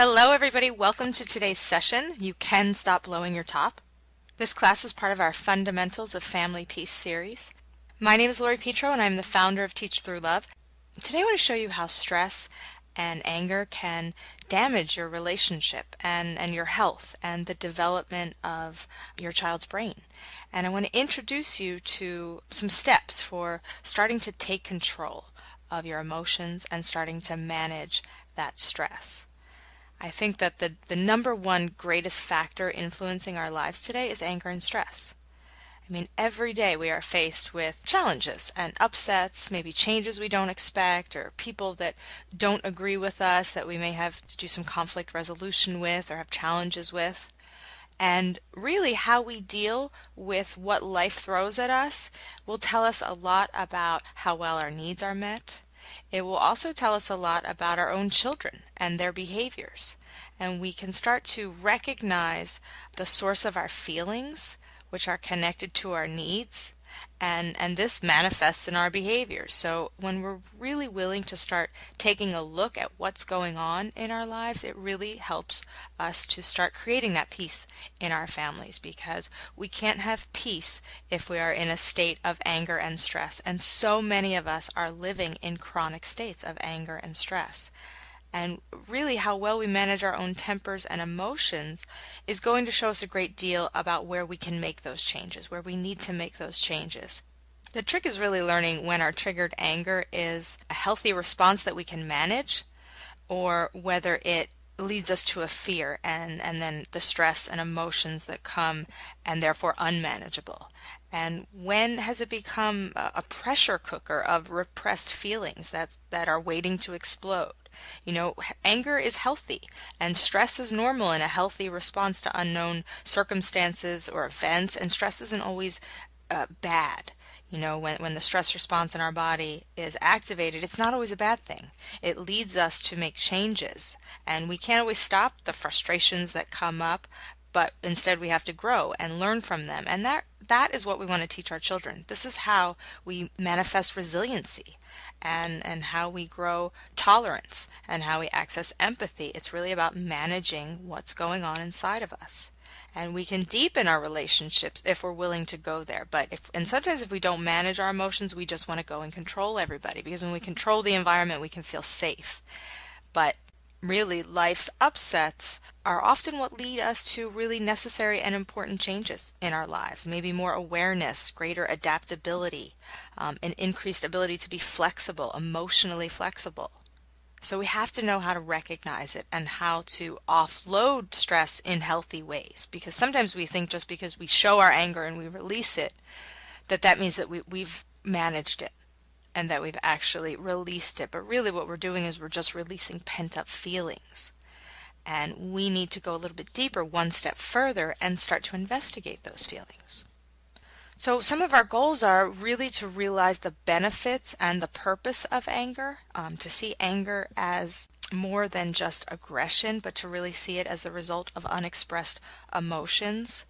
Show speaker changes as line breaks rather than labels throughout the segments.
Hello everybody, welcome to today's session. You can stop blowing your top. This class is part of our Fundamentals of Family Peace series. My name is Lori Petro and I'm the founder of Teach Through Love. Today I want to show you how stress and anger can damage your relationship and your health and the development of your child's brain. And I want to introduce you to some steps for starting to take control of your emotions and starting to manage that stress. I think that the number one greatest factor influencing our lives today is anger and stress. I mean, every day we are faced with challenges and upsets, maybe changes we don't expect, or people that don't agree with us that we may have to do some conflict resolution with or have challenges with. And really how we deal with what life throws at us will tell us a lot about how well our needs are met. It will also tell us a lot about our own children and their behaviors. And we can start to recognize the source of our feelings, which are connected to our needs, and this manifests in our behaviors. So when we're really willing to start taking a look at what's going on in our lives, it really helps us to start creating that peace in our families, because we can't have peace if we are in a state of anger and stress. And so many of us are living in chronic states of anger and stress. And really how well we manage our own tempers and emotions is going to show us a great deal about where we can make those changes, where we need to make those changes. The trick is really learning when our triggered anger is a healthy response that we can manage, or whether it leads us to a fear and then the stress and emotions that come and therefore unmanageable. And when has it become a pressure cooker of repressed feelings that are waiting to explode? You know, anger is healthy and stress is normal in a healthy response to unknown circumstances or events, and stress isn't always bad. You know, when the stress response in our body is activated, it's not always a bad thing. It leads us to make changes, and we can't always stop the frustrations that come up, but instead we have to grow and learn from them. And that is what we want to teach our children. This is how we manifest resiliency and how we grow tolerance and how we access empathy. It's really about managing what's going on inside of us. And we can deepen our relationships if we're willing to go there. And sometimes if we don't manage our emotions, we just want to go and control everybody, because when we control the environment, we can feel safe. But really, life's upsets are often what lead us to really necessary and important changes in our lives. Maybe more awareness, greater adaptability, an increased ability to be flexible, emotionally flexible. So we have to know how to recognize it and how to offload stress in healthy ways, because sometimes we think just because we show our anger and we release it, that means that we've managed it and that we've actually released it. But really what we're doing is we're just releasing pent-up feelings. And we need to go a little bit deeper, one step further, and start to investigate those feelings. So some of our goals are really to realize the benefits and the purpose of anger, to see anger as more than just aggression, but to really see it as the result of unexpressed emotions.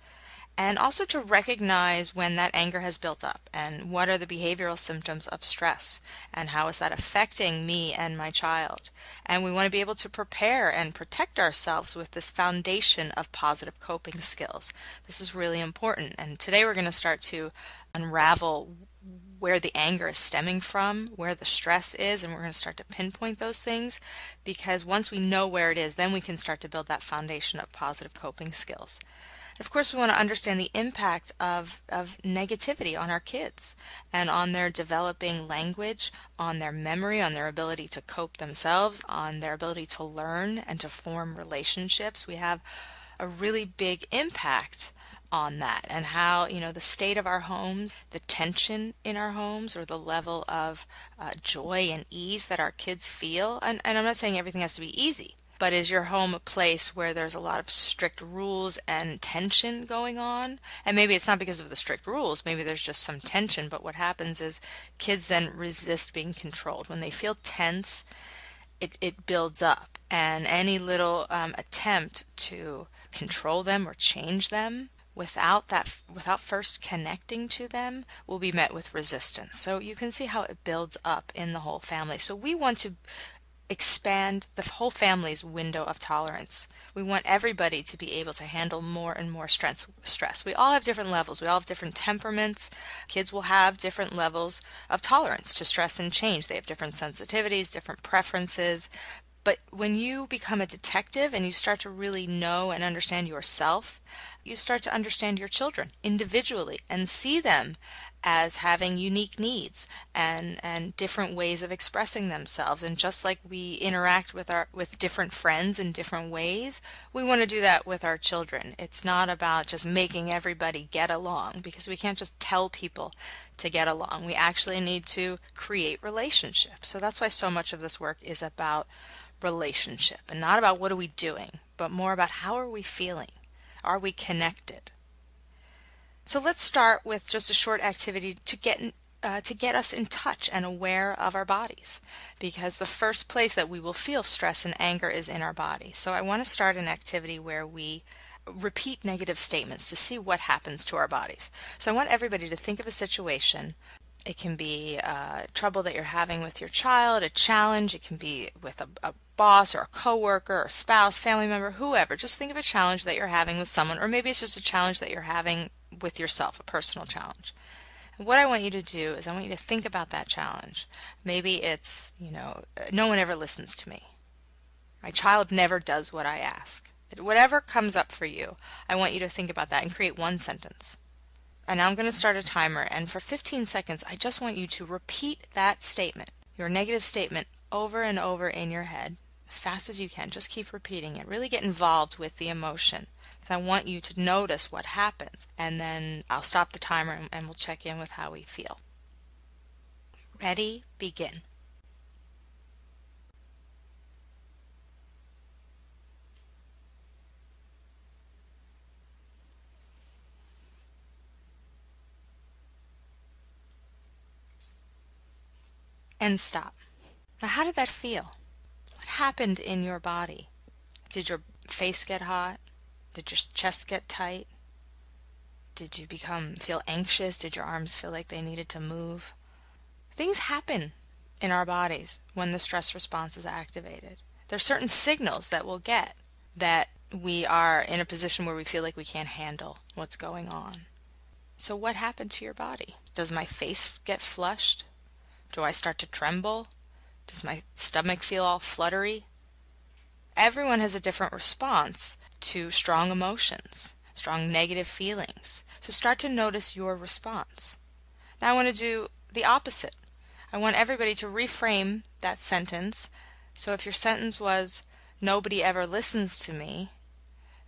And also to recognize when that anger has built up and what are the behavioral symptoms of stress and how is that affecting me and my child. And we want to be able to prepare and protect ourselves with this foundation of positive coping skills. This is really important. And today we're going to start to unravel where the anger is stemming from, where the stress is, and we're going to start to pinpoint those things, because once we know where it is, then we can start to build that foundation of positive coping skills. Of course, we want to understand the impact of negativity on our kids and on their developing language, on their memory, on their ability to cope themselves, on their ability to learn and to form relationships. We have a really big impact on that, and how, you know, the state of our homes, the tension in our homes, or the level of joy and ease that our kids feel. And I'm not saying everything has to be easy. But is your home a place where there's a lot of strict rules and tension going on? And maybe it's not because of the strict rules, maybe there's just some tension, but what happens is kids then resist being controlled. When they feel tense, it builds up, and any little attempt to control them or change them without first connecting to them will be met with resistance. So you can see how it builds up in the whole family. So we want to expand the whole family's window of tolerance. We want everybody to be able to handle more and more stress. We all have different levels. We all have different temperaments. Kids will have different levels of tolerance to stress and change. They have different sensitivities, different preferences. But when you become a detective and you start to really know and understand yourself, you start to understand your children individually and see them as having unique needs and different ways of expressing themselves. And just like we interact with different friends in different ways, we want to do that with our children. It's not about just making everybody get along, because we can't just tell people to get along. We actually need to create relationships. So that's why so much of this work is about relationship, and not about what are we doing, but more about how are we feeling? Are we connected? So let's start with just a short activity to get us in touch and aware of our bodies, because the first place that we will feel stress and anger is in our body. So I want to start an activity where we repeat negative statements to see what happens to our bodies. So I want everybody to think of a situation. It can be trouble that you're having with your child, a challenge. It can be with a boss or a coworker or a spouse, family member, whoever. Just think of a challenge that you're having with someone, or maybe it's just a challenge that you're having with yourself, a personal challenge. And what I want you to do is I want you to think about that challenge. Maybe it's, no one ever listens to me. My child never does what I ask. Whatever comes up for you, I want you to think about that and create one sentence. And now I'm going to start a timer, and for 15 seconds, I just want you to repeat that statement, your negative statement, over and over in your head, as fast as you can. Just keep repeating it. Really get involved with the emotion, because I want you to notice what happens, and then I'll stop the timer and we'll check in with how we feel. Ready? Begin. And stop. Now, how did that feel? What happened in your body? Did your face get hot? Did your chest get tight? Did you feel anxious? Did your arms feel like they needed to move? Things happen in our bodies when the stress response is activated. There are certain signals that we'll get that we are in a position where we feel like we can't handle what's going on. So what happened to your body? Does my face get flushed? Do I start to tremble? Does my stomach feel all fluttery? Everyone has a different response to strong emotions, strong negative feelings. So start to notice your response. Now I want to do the opposite. I want everybody to reframe that sentence. So if your sentence was, nobody ever listens to me,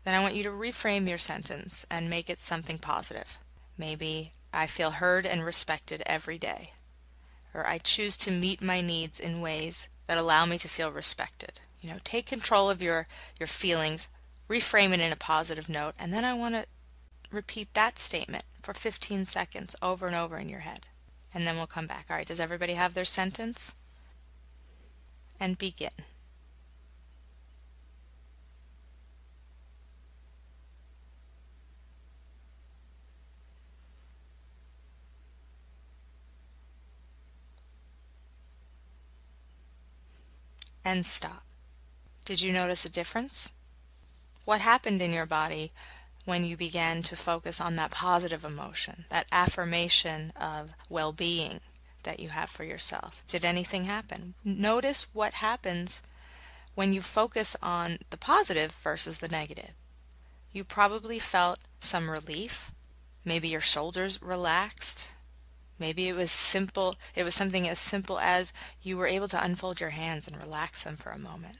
then I want you to reframe your sentence and make it something positive. Maybe, I feel heard and respected every day. Or I choose to meet my needs in ways that allow me to feel respected. Take control of your feelings, reframe it in a positive note, and then I want to repeat that statement for 15 seconds over and over in your head. And then we'll come back. All right, does everybody have their sentence? And begin. And stop. Did you notice a difference? What happened in your body when you began to focus on that positive emotion, that affirmation of well-being that you have for yourself? Did anything happen? Notice what happens when you focus on the positive versus the negative. You probably felt some relief. Maybe your shoulders relaxed. Maybe it was something as simple as you were able to unfold your hands and relax them for a moment,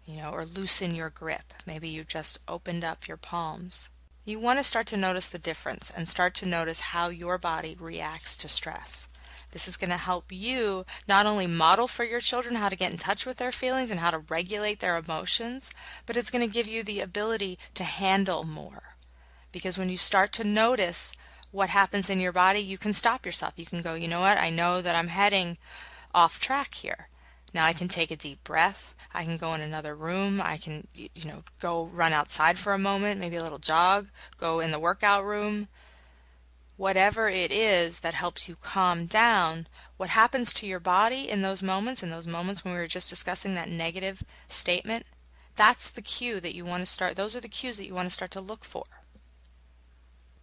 or loosen your grip. Maybe you just opened up your palms. You want to start to notice the difference and start to notice how your body reacts to stress. This is going to help you not only model for your children how to get in touch with their feelings and how to regulate their emotions, but it's going to give you the ability to handle more. Because when you start to notice what happens in your body, you can stop yourself. You can go, you know what, I know that I'm heading off track here. Now I can take a deep breath. I can go in another room. I can, go run outside for a moment, maybe a little jog, go in the workout room. whatever it is that helps you calm down, what happens to your body in those moments when we were just discussing that negative statement, that's the cue that you want to start, those are the cues that you want to start to look for.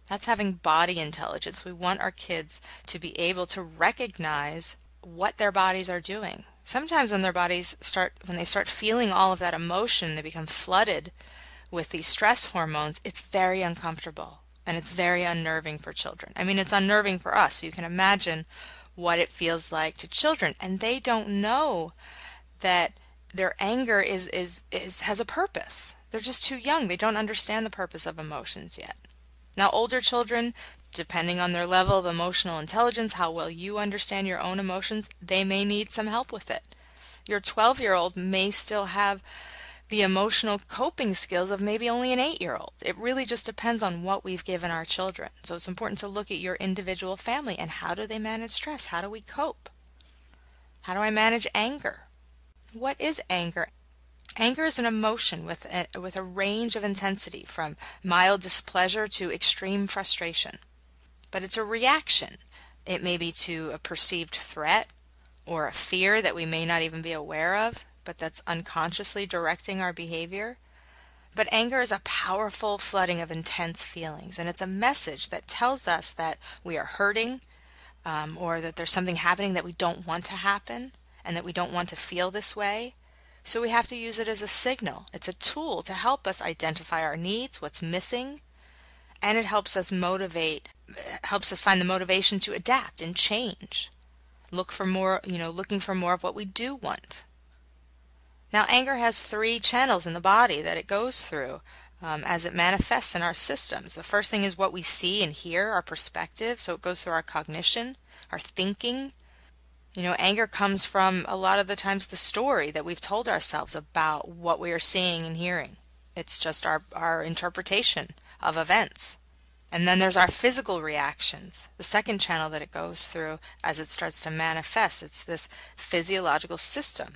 That's having body intelligence. We want our kids to be able to recognize what their bodies are doing. Sometimes when when they start feeling all of that emotion, they become flooded with these stress hormones, it's very uncomfortable and it's very unnerving for children. I mean, it's unnerving for us, so you can imagine what it feels like to children. And they don't know that their anger has a purpose. They're just too young. They don't understand the purpose of emotions yet. Now, older children, depending on their level of emotional intelligence, how well you understand your own emotions, they may need some help with it. Your 12-year-old may still have the emotional coping skills of maybe only an 8-year-old. It really just depends on what we've given our children. So it's important to look at your individual family and how do they manage stress? How do we cope? How do I manage anger? What is anger? Anger is an emotion with a range of intensity from mild displeasure to extreme frustration. But it's a reaction. It may be to a perceived threat or a fear that we may not even be aware of, but that's unconsciously directing our behavior. But anger is a powerful flooding of intense feelings, and it's a message that tells us that we are hurting, or that there's something happening that we don't want to happen, and that we don't want to feel this way. So we have to use it as a signal. It's a tool to help us identify our needs, what's missing, and it helps us find the motivation to adapt and change. Looking for more of what we do want. Now, anger has 3 channels in the body that it goes through as it manifests in our systems. The first thing is what we see and hear, our perspective. So it goes through our cognition, our thinking. Anger comes from a lot of the times the story that we've told ourselves about what we are seeing and hearing. It's just our interpretation of events. And then there's our physical reactions. The second channel that it goes through as it starts to manifest, it's this physiological system.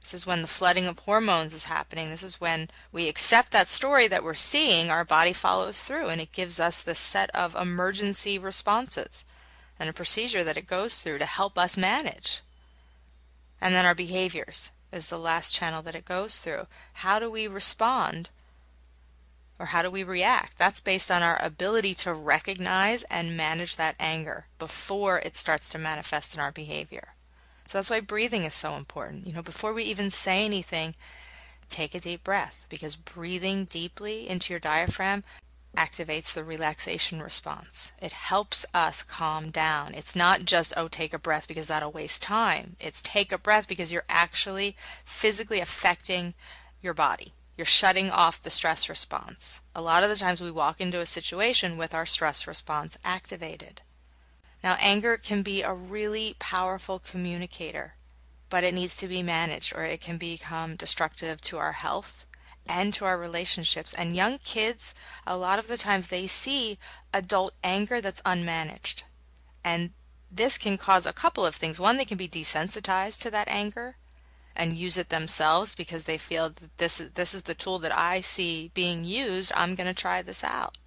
This is when the flooding of hormones is happening. This is when we accept that story that we're seeing, our body follows through, and it gives us this set of emergency responses and a procedure that it goes through to help us manage. And then our behaviors is the last channel that it goes through. How do we respond, or how do we react? That's based on our ability to recognize and manage that anger before it starts to manifest in our behavior. So that's why breathing is so important. Before we even say anything, take a deep breath, because breathing deeply into your diaphragm activates the relaxation response. It helps us calm down. It's not just, take a breath because that'll waste time. It's take a breath because you're actually physically affecting your body. You're shutting off the stress response. A lot of the times we walk into a situation with our stress response activated. Now, anger can be a really powerful communicator, but it needs to be managed, or it can become destructive to our health and to our relationships. And young kids, a lot of the times they see adult anger that's unmanaged. And this can cause a couple of things. One, they can be desensitized to that anger and use it themselves because they feel that this is the tool that I see being used. I'm going to try this out.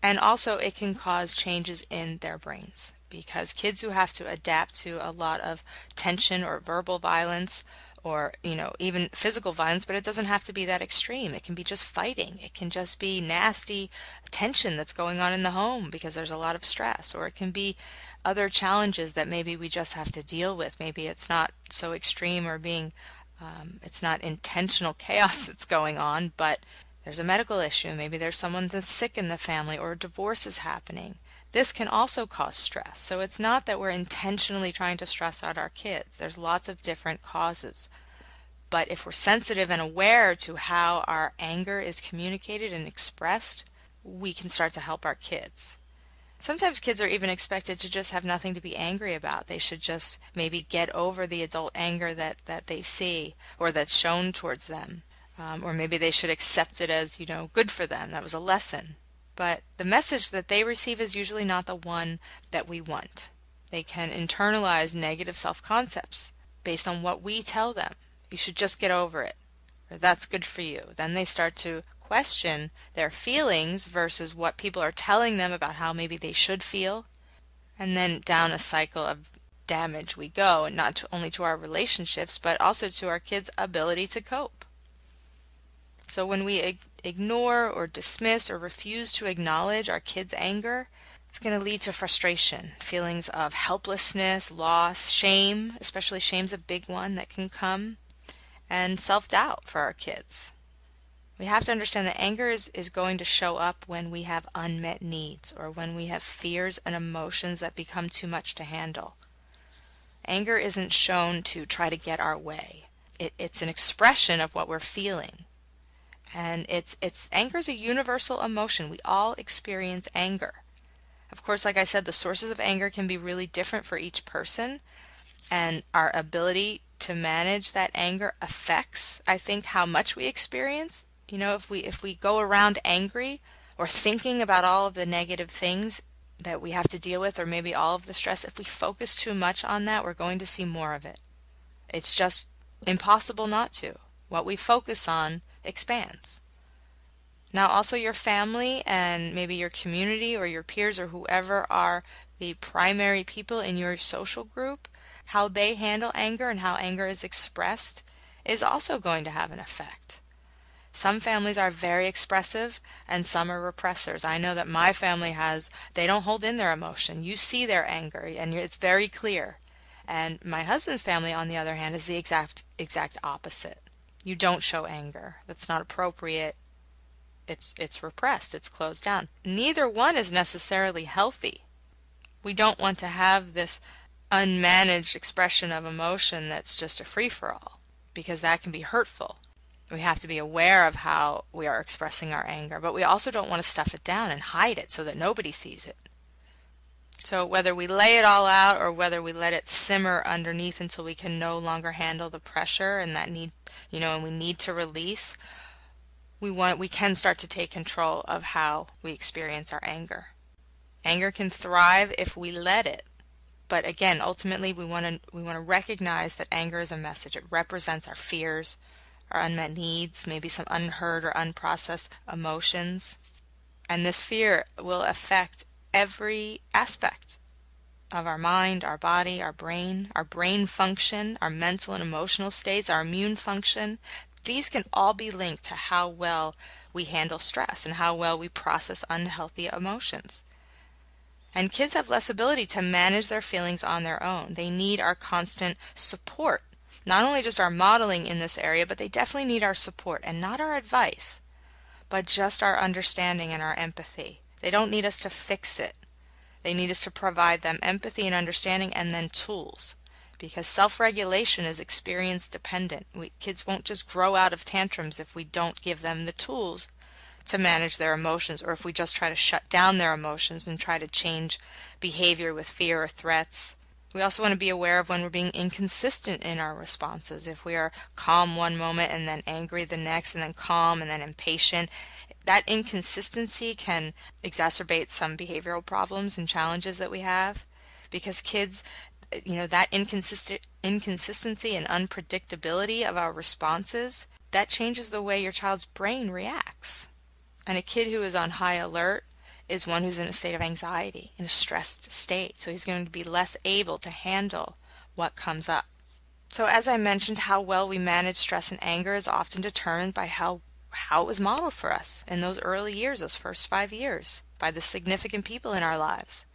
And also it can cause changes in their brains, because kids who have to adapt to a lot of tension or verbal violence or even physical violence, but it doesn't have to be that extreme. It can be just fighting. It can just be nasty tension that's going on in the home because there's a lot of stress, or it can be other challenges that maybe we just have to deal with. Maybe it's not so extreme, or it's not intentional chaos that's going on, but there's a medical issue. Maybe there's someone that's sick in the family, or a divorce is happening. This can also cause stress. So it's not that we're intentionally trying to stress out our kids. There's lots of different causes. But if we're sensitive and aware to how our anger is communicated and expressed, we can start to help our kids. Sometimes kids are even expected to just have nothing to be angry about. They should just maybe get over the adult anger that they see or that's shown towards them. Or maybe they should accept it as, good for them. That was a lesson. But the message that they receive is usually not the one that we want. They can internalize negative self-concepts based on what we tell them. You should just get over it. Or that's good for you. Then they start to question their feelings versus what people are telling them about how maybe they should feel. And then down a cycle of damage we go, and not only to our relationships, but also to our kids' ability to cope. So when we ignore or dismiss or refuse to acknowledge our kids' anger, it's going to lead to frustration, feelings of helplessness, loss, shame, especially shame's a big one that can come, and self-doubt for our kids. We have to understand that anger is going to show up when we have unmet needs or when we have fears and emotions that become too much to handle. Anger isn't shown to try to get our way. It's an expression of what we're feeling. And anger is a universal emotion. We all experience anger. Of course, like I said, the sources of anger can be really different for each person, and our ability to manage that anger affects, I think, how much we experience. You know, if we go around angry or thinking about all of the negative things that we have to deal with, or maybe all of the stress, if we focus too much on that, we're going to see more of it. It's just impossible not to. What we focus on expands. Now also your family and maybe your community or your peers or whoever are the primary people in your social group, how they handle anger and how anger is expressed is also going to have an effect. Some families are very expressive and some are repressors. I know that my family they don't hold in their emotion. You see their anger and it's very clear. And my husband's family, on the other hand, is the exact opposite. You don't show anger. That's not appropriate. It's repressed. It's closed down. Neither one is necessarily healthy. We don't want to have this unmanaged expression of emotion that's just a free-for-all, because that can be hurtful. We have to be aware of how we are expressing our anger, but we also don't want to stuff it down and hide it so that nobody sees it. So whether we lay it all out or whether we let it simmer underneath until we can no longer handle the pressure and that need, and we need to release, we can start to take control of how we experience our anger. Anger can thrive if we let it. But again, ultimately we want to recognize that anger is a message. It represents our fears, our unmet needs, maybe some unheard or unprocessed emotions. And this fear will affect every aspect of our mind, our body, our brain function, our mental and emotional states, our immune function. These can all be linked to how well we handle stress and how well we process unhealthy emotions. And kids have less ability to manage their feelings on their own. They need our constant support. Not only just our modeling in this area, but they definitely need our support, and not our advice, but just our understanding and our empathy. They don't need us to fix it. They need us to provide them empathy and understanding and then tools. Because self-regulation is experience dependent. Kids won't just grow out of tantrums if we don't give them the tools to manage their emotions, or if we just try to shut down their emotions and try to change behavior with fear or threats. We also want to be aware of when we're being inconsistent in our responses. If we are calm one moment and then angry the next, and then calm and then impatient, that inconsistency can exacerbate some behavioral problems and challenges that we have. Because kids, that inconsistency and unpredictability of our responses, that changes the way your child's brain reacts. And a kid who is on high alert is one who's in a state of anxiety, in a stressed state. So he's going to be less able to handle what comes up. So as I mentioned, how well we manage stress and anger is often determined by how it was modeled for us in those early years, those first 5 years, by the significant people in our lives.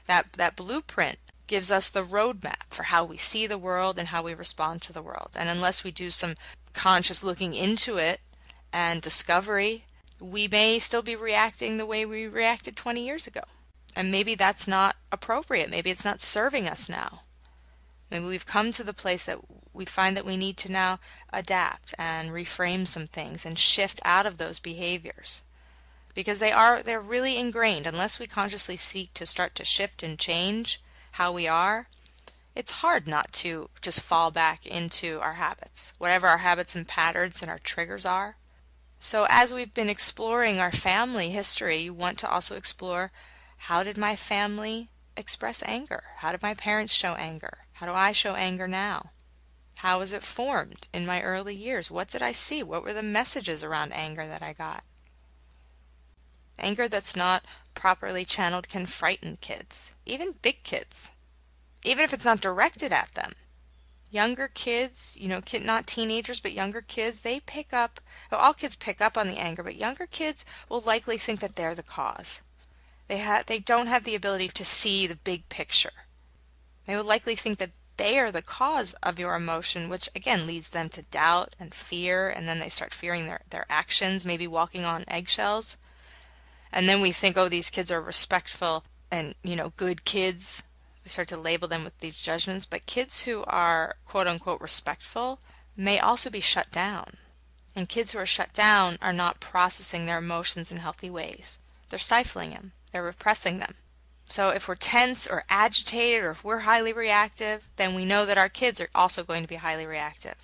That blueprint gives us the roadmap for how we see the world and how we respond to the world. And unless we do some conscious looking into it and discovery, we may still be reacting the way we reacted 20 years ago. And maybe that's not appropriate. Maybe it's not serving us now. Maybe we've come to the place that we find that we need to now adapt and reframe some things and shift out of those behaviors. Because they're really ingrained. Unless we consciously seek to start to shift and change how we are, it's hard not to just fall back into our habits, whatever our habits and patterns and our triggers are. So as we've been exploring our family history, you want to also explore, how did my family express anger? How did my parents show anger? How do I show anger now? How was it formed in my early years? What did I see? What were the messages around anger that I got? Anger that's not properly channeled can frighten kids, even big kids, even if it's not directed at them. Younger kids, not teenagers, but younger kids, they pick up, well, all kids pick up on the anger, but younger kids will likely think that they're the cause. They don't have the ability to see the big picture. They will likely think that they are the cause of your emotion, which again leads them to doubt and fear, and then they start fearing their actions, maybe walking on eggshells. And then we think, oh, these kids are respectful and, good kids. We start to label them with these judgments, but kids who are quote-unquote respectful may also be shut down. And kids who are shut down are not processing their emotions in healthy ways. They're stifling them. They're repressing them. So if we're tense or agitated or if we're highly reactive, then we know that our kids are also going to be highly reactive.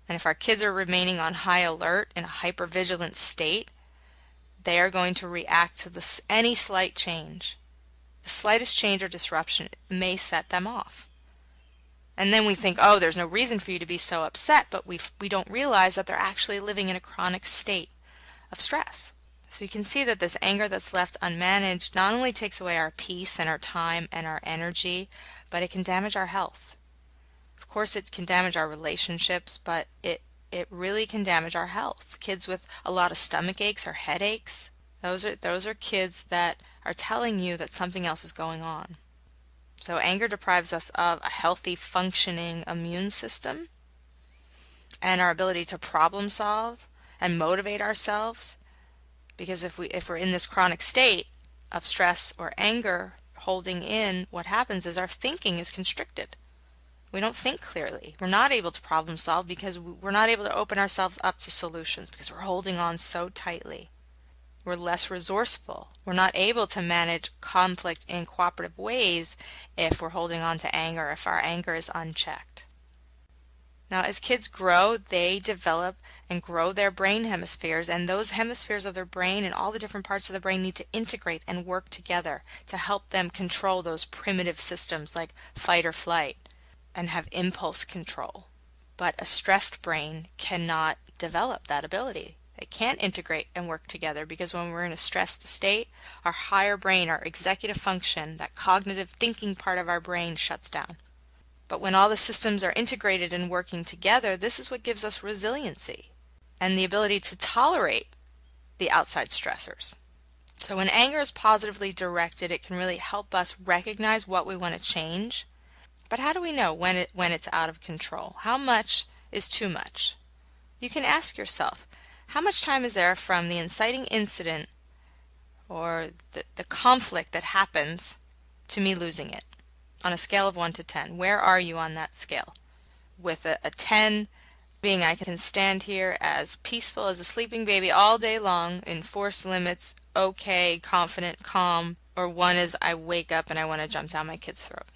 And if our kids are remaining on high alert in a hypervigilant state, they are going to react to any slight change. The slightest change or disruption may set them off. And then we think, oh, there's no reason for you to be so upset, but we don't realize that they're actually living in a chronic state of stress. So you can see that this anger that's left unmanaged not only takes away our peace and our time and our energy, but it can damage our health. Of course, it can damage our relationships, but it really can damage our health. Kids with a lot of stomach aches or headaches, those are kids that are telling you that something else is going on. So anger deprives us of a healthy, functioning immune system and our ability to problem solve and motivate ourselves. Because if we're in this chronic state of stress or anger holding in, what happens is our thinking is constricted. We don't think clearly. We're not able to problem solve because we're not able to open ourselves up to solutions because we're holding on so tightly. We're less resourceful. We're not able to manage conflict in cooperative ways if we're holding on to anger, if our anger is unchecked. Now, as kids grow, they develop and grow their brain hemispheres, and those hemispheres of their brain and all the different parts of the brain need to integrate and work together to help them control those primitive systems like fight or flight and have impulse control. But a stressed brain cannot develop that ability. They can't integrate and work together because when we're in a stressed state, our higher brain, our executive function, that cognitive thinking part of our brain shuts down. But when all the systems are integrated and working together, this is what gives us resiliency and the ability to tolerate the outside stressors. So when anger is positively directed, it can really help us recognize what we want to change. But how do we know when it's out of control? How much is too much? You can ask yourself, how much time is there from the inciting incident or the conflict that happens to me losing it? On a scale of 1 to 10, where are you on that scale? With a 10 being I can stand here as peaceful as a sleeping baby all day long, enforce limits, okay, confident, calm, or 1 is I wake up and I want to jump down my kid's throat.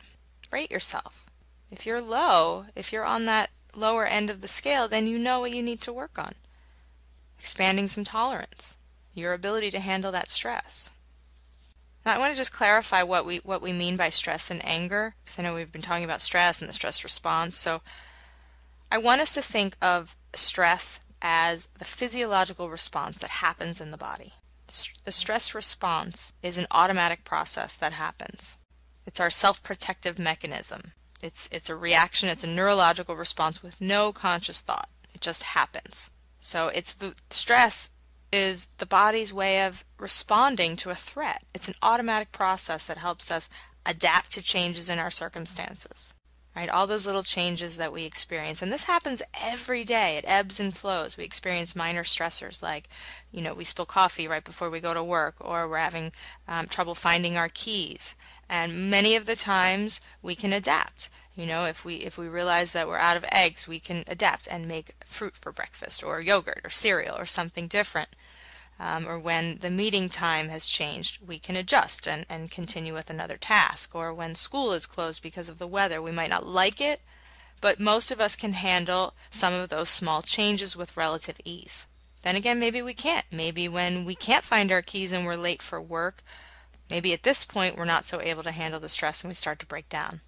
Rate yourself. If you're low, if you're on that lower end of the scale, then you know what you need to work on. Expanding some tolerance, your ability to handle that stress. Now I want to just clarify what we mean by stress and anger, because I know we've been talking about stress and the stress response. So I want us to think of stress as the physiological response that happens in the body. The stress response is an automatic process that happens. It's our self-protective mechanism. It's a reaction, it's a neurological response with no conscious thought. It just happens. So the stress is the body's way of responding to a threat. It's an automatic process that helps us adapt to changes in our circumstances. Right? All those little changes that we experience. And this happens every day. It ebbs and flows. We experience minor stressors like, we spill coffee right before we go to work, or we're having trouble finding our keys. And many of the times we can adapt. If we realize that we're out of eggs, we can adapt and make fruit for breakfast, or yogurt, or cereal, or something different. Or when the meeting time has changed, we can adjust and continue with another task. Or when school is closed because of the weather, we might not like it, but most of us can handle some of those small changes with relative ease. Then again, maybe we can't. Maybe when we can't find our keys and we're late for work, maybe at this point we're not so able to handle the stress and we start to break down.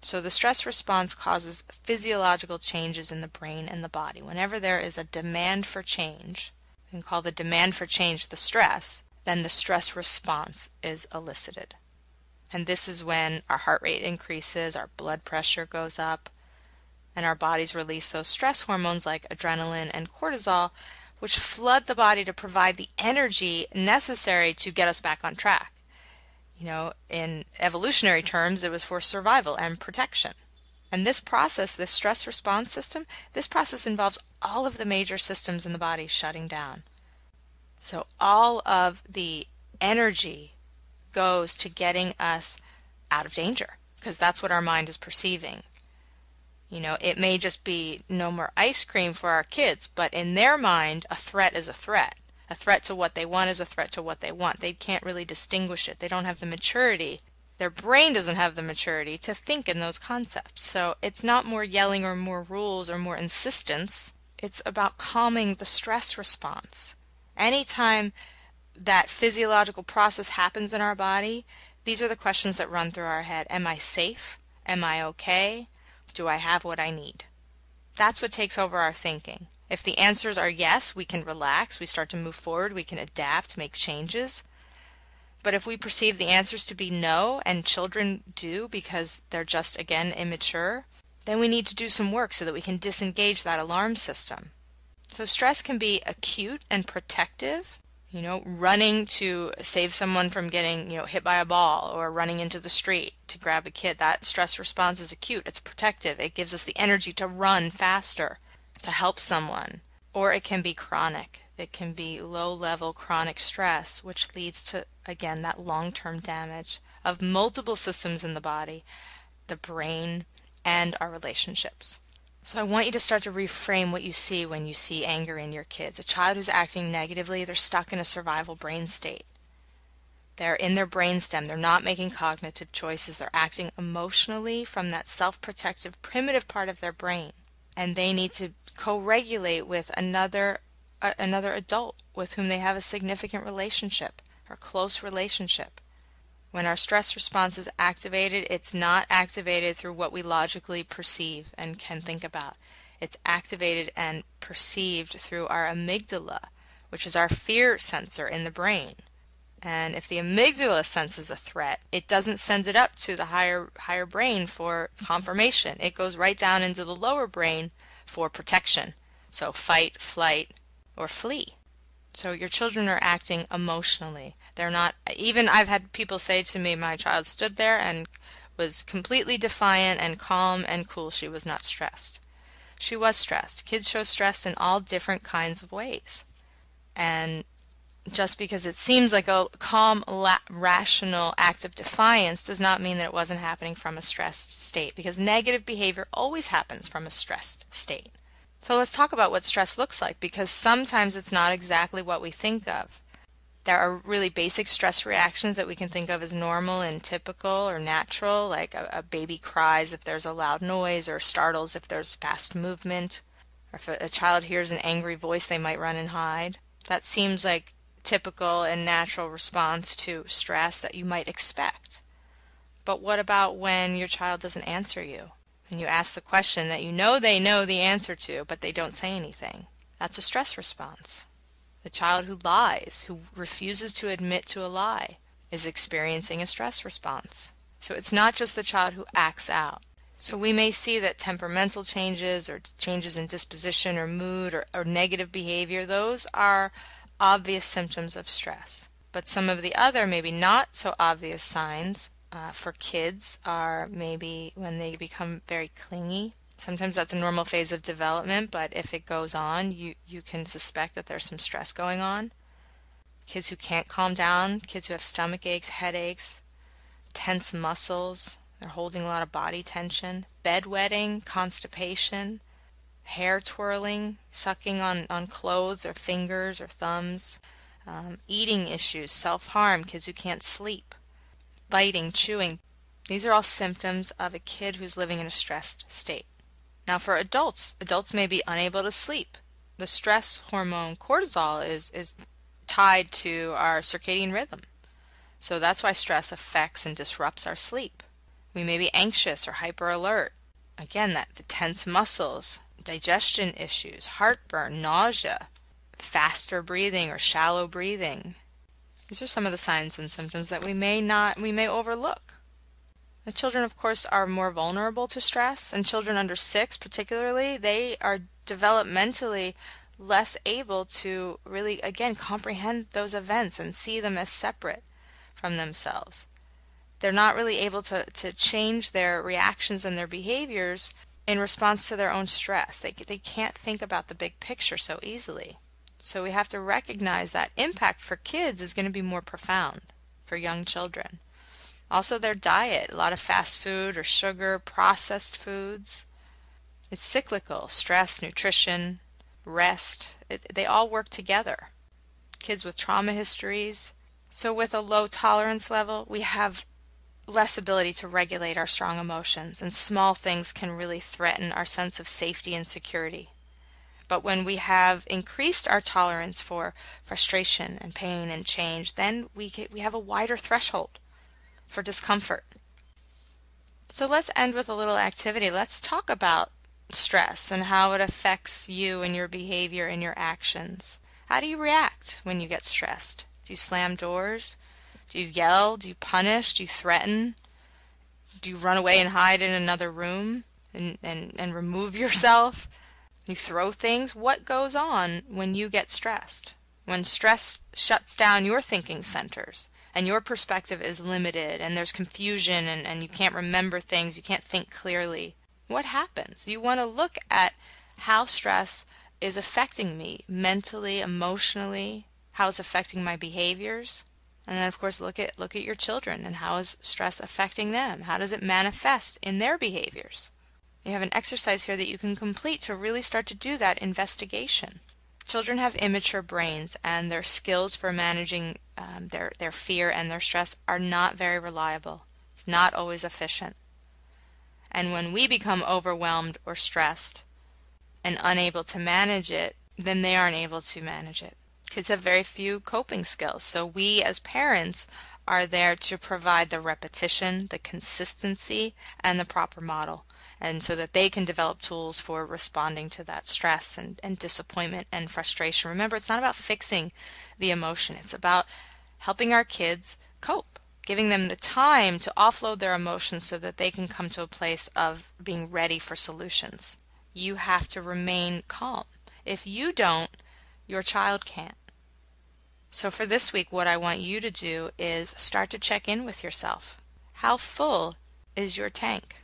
So the stress response causes physiological changes in the brain and the body. Whenever there is a demand for change, we can call the demand for change the stress, then the stress response is elicited. And this is when our heart rate increases, our blood pressure goes up, and our bodies release those stress hormones like adrenaline and cortisol, which flood the body to provide the energy necessary to get us back on track. You know, in evolutionary terms, it was for survival and protection. And this process, this stress response system, this process involves all of the major systems in the body shutting down. So all of the energy goes to getting us out of danger, because that's what our mind is perceiving. You know, it may just be no more ice cream for our kids, but in their mind, a threat is a threat. A threat to what they want is a threat to what they want. They can't really distinguish it. They don't have the maturity. Their brain doesn't have the maturity to think in those concepts. So it's not more yelling or more rules or more insistence. It's about calming the stress response. Anytime that physiological process happens in our body, these are the questions that run through our head. Am I safe? Am I okay? Do I have what I need? That's what takes over our thinking. If the answers are yes, we can relax, we start to move forward, we can adapt, make changes. But if we perceive the answers to be no, and children do because they're just, again, immature, then we need to do some work so that we can disengage that alarm system. So stress can be acute and protective, you know, running to save someone from getting, hit by a ball, or running into the street to grab a kid. That stress response is acute, it's protective, it gives us the energy to run faster, to help someone. Or it can be chronic. It can be low-level chronic stress, which leads to, again, that long-term damage of multiple systems in the body, the brain, and our relationships. So I want you to start to reframe what you see when you see anger in your kids. A child who's acting negatively, they're stuck in a survival brain state. They're in their brainstem. They're not making cognitive choices. They're acting emotionally from that self-protective, primitive part of their brain. And they need to co-regulate with another adult with whom they have a significant relationship or close relationship. When our stress response is activated, it's not activated through what we logically perceive and can think about. It's activated and perceived through our amygdala, which is our fear sensor in the brain. And if the amygdala senses a threat, it doesn't send it up to the higher brain for confirmation. It goes right down into the lower brain for protection. So fight, flight, or flee. So your children are acting emotionally. They're not, even I've had people say to me, my child stood there and was completely defiant and calm and cool. She was not stressed. She was stressed. Kids show stress in all different kinds of ways. And just because it seems like a calm, rational act of defiance does not mean that it wasn't happening from a stressed state, because negative behavior always happens from a stressed state. So let's talk about what stress looks like, because sometimes it's not exactly what we think of. There are really basic stress reactions that we can think of as normal and typical or natural, like a baby cries if there's a loud noise, or startles if there's fast movement, or if a child hears an angry voice, they might run and hide. That seems like typical and natural response to stress that you might expect. But what about when your child doesn't answer you? When you ask the question that you know they know the answer to, but they don't say anything? That's a stress response. The child who lies, who refuses to admit to a lie, is experiencing a stress response. So it's not just the child who acts out. So we may see that temperamental changes or changes in disposition or mood or negative behavior, those are obvious symptoms of stress. But some of the other maybe not so obvious signs for kids are maybe when they become very clingy. Sometimes that's a normal phase of development, but if it goes on, you can suspect that there's some stress going on. Kids who can't calm down, kids who have stomach aches, headaches, tense muscles, they're holding a lot of body tension, bedwetting, constipation, hair twirling, sucking on clothes or fingers or thumbs, eating issues, self-harm, kids who can't sleep, biting, chewing. These are all symptoms of a kid who's living in a stressed state. Now for adults may be unable to sleep. The stress hormone cortisol is tied to our circadian rhythm. So that's why stress affects and disrupts our sleep. We may be anxious or hyper alert. Again, the tense muscles, digestion issues, heartburn, nausea, faster breathing or shallow breathing. These are some of the signs and symptoms that we may overlook. The children, of course, are more vulnerable to stress, and children under 6 particularly, they are developmentally less able to really, again, comprehend those events and see them as separate from themselves. They're not really able to change their reactions and their behaviors in response to their own stress. They can't think about the big picture so easily. So we have to recognize that impact for kids is going to be more profound for young children. Also their diet, a lot of fast food or sugar, processed foods. It's cyclical. Stress, nutrition, rest, they all work together. Kids with trauma histories. So with a low tolerance level, we have less ability to regulate our strong emotions, and small things can really threaten our sense of safety and security. But when we have increased our tolerance for frustration and pain and change, then we have a wider threshold for discomfort. So let's end with a little activity. Let's talk about stress and how it affects you and your behavior and your actions. How do you react when you get stressed? Do you slam doors? Do you yell? Do you punish? Do you threaten? Do you run away and hide in another room and remove yourself? You throw things? What goes on when you get stressed? When stress shuts down your thinking centers and your perspective is limited and there's confusion and you can't remember things, you can't think clearly, what happens? You want to look at how stress is affecting me mentally, emotionally, how it's affecting my behaviors. And then, of course, look at your children and how is stress affecting them? How does it manifest in their behaviors? You have an exercise here that you can complete to really start to do that investigation. Children have immature brains, and their skills for managing their fear and their stress are not very reliable. It's not always efficient. And when we become overwhelmed or stressed and unable to manage it, then they aren't able to manage it. Kids have very few coping skills, so we as parents are there to provide the repetition, the consistency, and the proper model, and so that they can develop tools for responding to that stress and disappointment and frustration. Remember, it's not about fixing the emotion. It's about helping our kids cope, giving them the time to offload their emotions so that they can come to a place of being ready for solutions. You have to remain calm. If you don't, your child can't. So for this week, what I want you to do is start to check in with yourself. How full is your tank?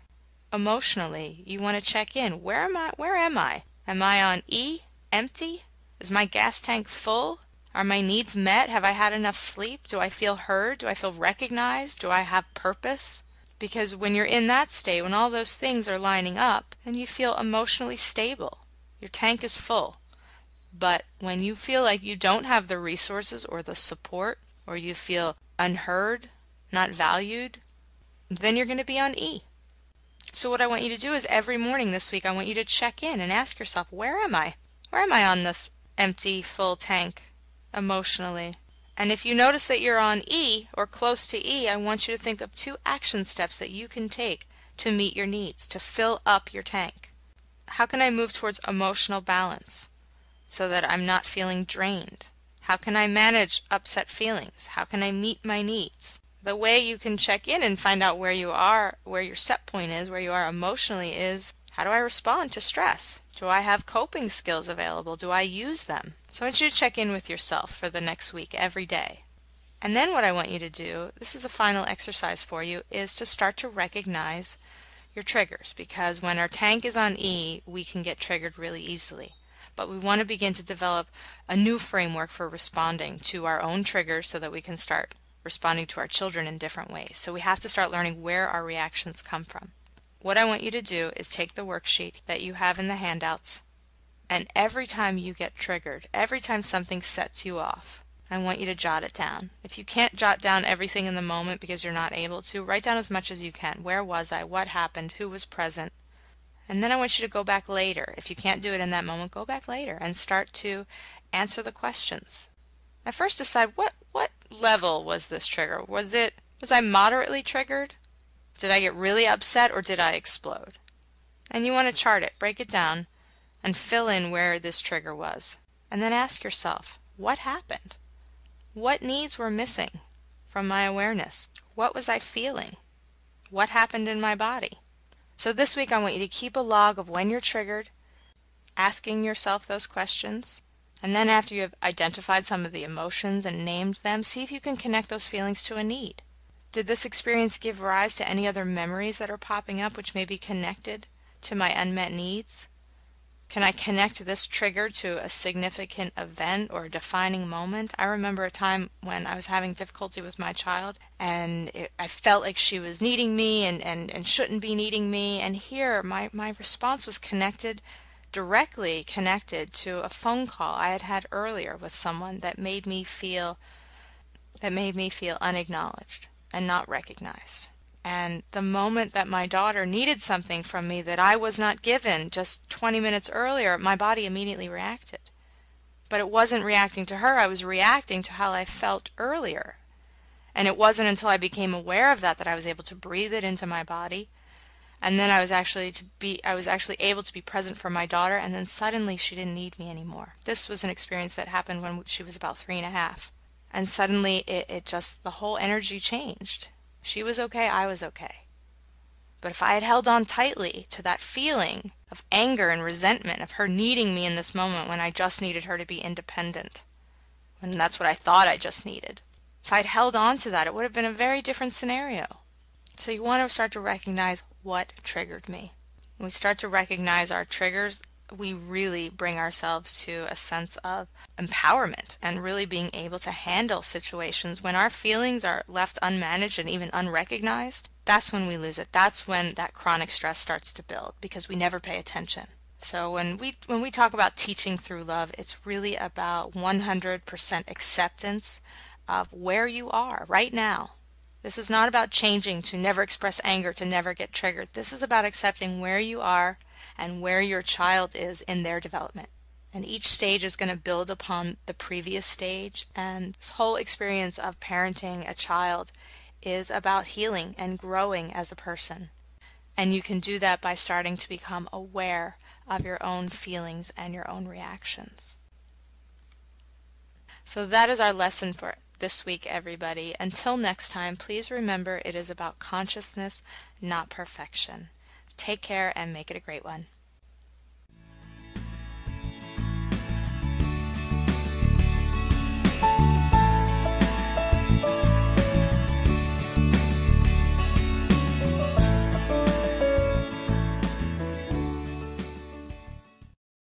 Emotionally, you want to check in. Where am I? Am I on E? Empty? Is my gas tank full? Are my needs met? Have I had enough sleep? Do I feel heard? Do I feel recognized? Do I have purpose? Because when you're in that state, when all those things are lining up, then you feel emotionally stable. Your tank is full. But when you feel like you don't have the resources or the support, or you feel unheard, not valued, then you're going to be on E. So what I want you to do is every morning this week, I want you to check in and ask yourself, where am I? Where am I on this empty, full tank emotionally? And if you notice that you're on E or close to E, I want you to think of 2 action steps that you can take to meet your needs, to fill up your tank. How can I move towards emotional balance so that I'm not feeling drained? How can I manage upset feelings? How can I meet my needs? The way you can check in and find out where you are, where your set point is, where you are emotionally is, how do I respond to stress? Do I have coping skills available? Do I use them? So I want you to check in with yourself for the next week, every day. And then what I want you to do, this is a final exercise for you, is to start to recognize your triggers, because when our tank is on E, we can get triggered really easily. But we want to begin to develop a new framework for responding to our own triggers so that we can start responding to our children in different ways. So we have to start learning where our reactions come from. What I want you to do is take the worksheet that you have in the handouts, and every time you get triggered, every time something sets you off, I want you to jot it down. If you can't jot down everything in the moment because you're not able to, write down as much as you can. Where was I? What happened? Who was present? And then I want you to go back later. If you can't do it in that moment, go back later and start to answer the questions. At first decide what level was this trigger? Was I moderately triggered? Did I get really upset or did I explode? And you want to chart it, break it down, and fill in where this trigger was. And then ask yourself, what happened? What needs were missing from my awareness? What was I feeling? What happened in my body? So this week I want you to keep a log of when you're triggered, asking yourself those questions, and then after you have identified some of the emotions and named them, see if you can connect those feelings to a need. Did this experience give rise to any other memories that are popping up which may be connected to my unmet needs? Can I connect this trigger to a significant event or a defining moment? I remember a time when I was having difficulty with my child, and I felt like she was needing me and shouldn't be needing me, and here my response was directly connected to a phone call I had had earlier with someone that made me feel unacknowledged and not recognized. And the moment that my daughter needed something from me that I was not given just 20 minutes earlier, my body immediately reacted. But it wasn't reacting to her, I was reacting to how I felt earlier. And it wasn't until I became aware of that I was able to breathe it into my body. And then I was actually able to be present for my daughter, and then suddenly she didn't need me anymore. This was an experience that happened when she was about 3.5. And suddenly it just, the whole energy changed. She was okay, I was okay. But if I had held on tightly to that feeling of anger and resentment of her needing me in this moment when I just needed her to be independent, when that's what I thought I just needed, if I'd held on to that, it would have been a very different scenario. So you want to start to recognize what triggered me. When we start to recognize our triggers, we really bring ourselves to a sense of empowerment and really being able to handle situations. When our feelings are left unmanaged and even unrecognized, that's when we lose it. That's when that chronic stress starts to build, because we never pay attention. So when we talk about teaching through love, it's really about 100% acceptance of where you are right now. This is not about changing to never express anger, to never get triggered. This is about accepting where you are and where your child is in their development. And each stage is going to build upon the previous stage. And this whole experience of parenting a child is about healing and growing as a person. And you can do that by starting to become aware of your own feelings and your own reactions. So that is our lesson for this week, everybody. Until next time, please remember it is about consciousness, not perfection. Take care and make it a great one.